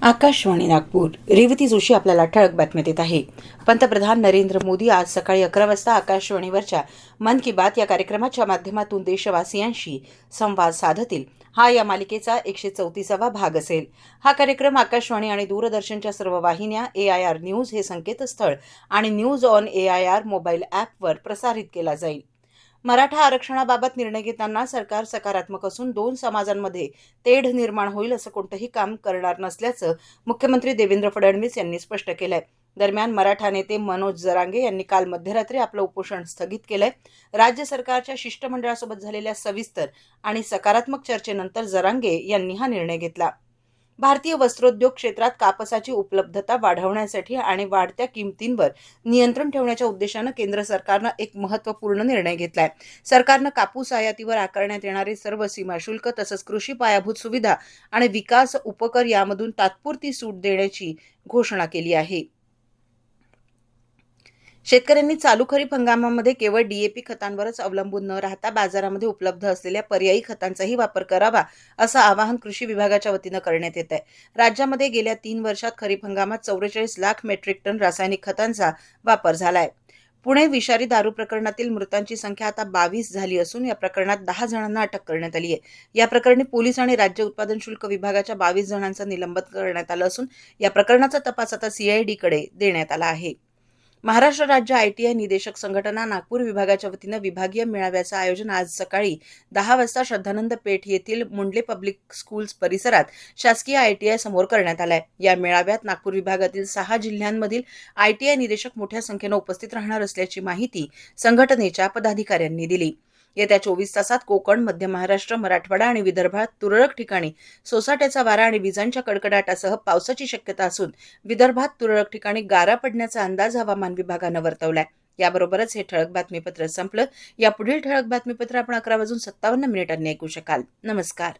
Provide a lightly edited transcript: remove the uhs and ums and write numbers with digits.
आकाशवाणी नागपूर. रेवती जोशी आपल्याला ठळक बातम्या देत आहे. पंतप्रधान नरेंद्र मोदी आज सकाळी 11 वाजता आकाशवाणीवरच्या मन की बात या कार्यक्रमाच्या माध्यमातून देशवासियांशी संवाद साधतील. हा या मालिकेचा 134वा भाग असेल. हा कार्यक्रम आकाशवाणी आणि दूरदर्शनच्या सर्व वाहिन्या, AIR न्यूज हे संकेतस्थळ आणि न्यूज ऑन AIR मोबाईल ॲपवर प्रसारित केला जाईल. मराठा आरक्षणाबाबत निर्णय घेताना सरकार सकारात्मक असून दोन समाजांमध्ये तेढ निर्माण होईल असं कोणतंही काम करणार नसल्याचं मुख्यमंत्री देवेंद्र फडणवीस यांनी स्पष्ट केलंय. दरम्यान मराठा नेते मनोज जरांगे यांनी काल मध्यरात्री आपलं उपोषण स्थगित केलंय. राज्य सरकारच्या शिष्टमंडळासोबत झालेल्या सविस्तर आणि सकारात्मक चर्चेनंतर जरांगे यांनी हा निर्णय घेतला. भारतीय वस्त्रोद्योग क्षेत्रात कापसाची उपलब्धता वाढवण्यासाठी आणि वाढत्या किमतींवर नियंत्रण ठेवण्याच्या उद्देशानं केंद्र सरकारनं एक महत्त्वपूर्ण निर्णय घेतलाय. सरकारनं कापूस आयातीवर आकारण्यात येणारे सर्व सीमाशुल्क तसंच कृषी पायाभूत सुविधा आणि विकास उपकर यामधून तात्पुरती सूट देण्याची घोषणा केली आहे. शेतकऱ्यांनी चालू खरीप हंगामामध्ये केवळ DAP खतांवरच अवलंबून न राहता बाजारामध्ये उपलब्ध असलेल्या पर्यायी खतांचाही वापर करावा असं आवाहन कृषी विभागाच्या वतीनं करण्यात येत आहे. राज्यामध्ये गेल्या 3 वर्षात खरीप हंगामात 44 लाख मेट्रिक टन रासायनिक खतांचा वापर झालाय. पुणे विषारी दारू प्रकरणातील मृतांची संख्या आता 22 झाली असून या प्रकरणात 10 जणांना अटक करण्यात आली आहे. या प्रकरणी पोलीस आणि राज्य उत्पादन शुल्क विभागाच्या 22 जणांचं निलंबन करण्यात आलं असून या प्रकरणाचा तपास आता CID कडे देण्यात आला आहे. महाराष्ट्र राज्य ITI निदेशक संघटना नागपूर विभागाच्या वतीनं विभागीय मेळाव्याचं आयोजन आज सकाळी 10 वाजता श्रद्धानंद पेठ येथील मुंडले पब्लिक स्कूल्स परिसरात शासकीय ITI समोर करण्यात आलाय. या मेळाव्यात नागपूर विभागातील 6 जिल्ह्यांमधील ITI निदेशक मोठ्या संख्येनं उपस्थित राहणार असल्याची माहिती संघटनेच्या पदाधिकाऱ्यांनी दिली. येत्या 24 तासात कोकण, मध्य महाराष्ट्र, मराठवाडा आणि विदर्भात तुरळक ठिकाणी सोसाट्याचा वारा आणि विजांच्या कडकडाटासह पावसाची शक्यता असून विदर्भात तुरळक ठिकाणी गारा पडण्याचा अंदाज हवामान विभागानं वर्तवलाय. याबरोबरच हे ठळक बातमीपत्र संपलं. यापुढील ठळक बातमीपत्र आपण 11:57 ऐकू शकाल. नमस्कार.